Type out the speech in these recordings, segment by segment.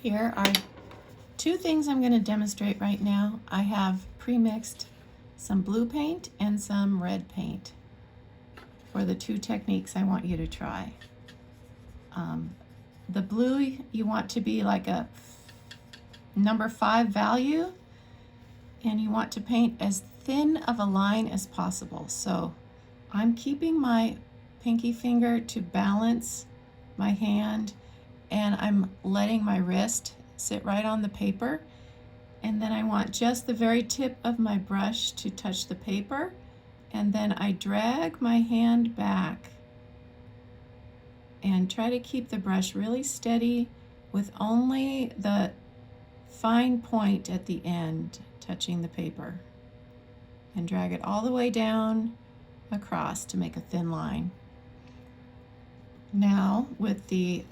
Here are two things I'm going to demonstrate right now. I have pre-mixed some blue paint and some red paint for the two techniques I want you to try. The blue you want to be like a number 5 value, and you want to paint as thin of a line as possible. So I'm keeping my pinky finger to balance my hand, and I'm letting my wrist sit right on the paper, and then I want just the very tip of my brush to touch the paper, and then I drag my hand back and try to keep the brush really steady with only the fine point at the end touching the paper, and drag it all the way down across to make a thin line. Now with the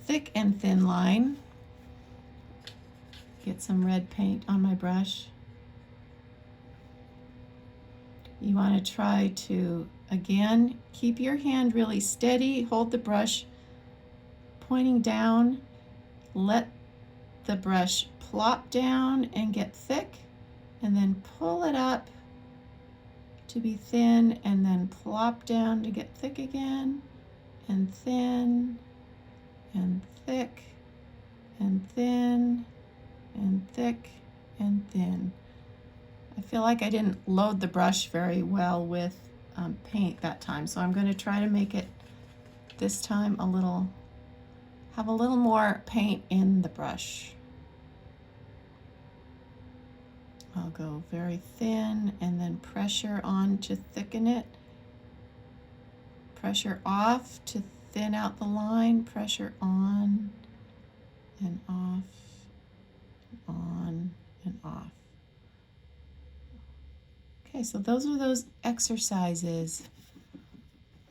thick and thin line, get some red paint on my brush. You want to try to, again, keep your hand really steady, hold the brush pointing down, let the brush plop down and get thick, and then pull it up to be thin, and then plop down to get thick again, and thin, and thick, and thin, and thick, and thin. I feel like I didn't load the brush very well with paint that time, so I'm going to try to make it this time have a little more paint in the brush. I'll go very thin and then pressure on to thicken it. Pressure off to thin out the line, pressure on and off, on and off. Okay, so those are those exercises.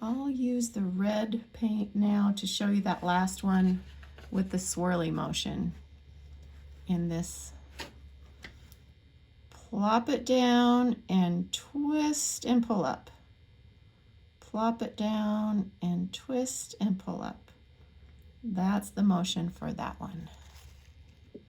I'll use the red paint now to show you that last one with the swirly motion in this. Plop it down and twist and pull up. Plop it down and twist and pull up. That's the motion for that one.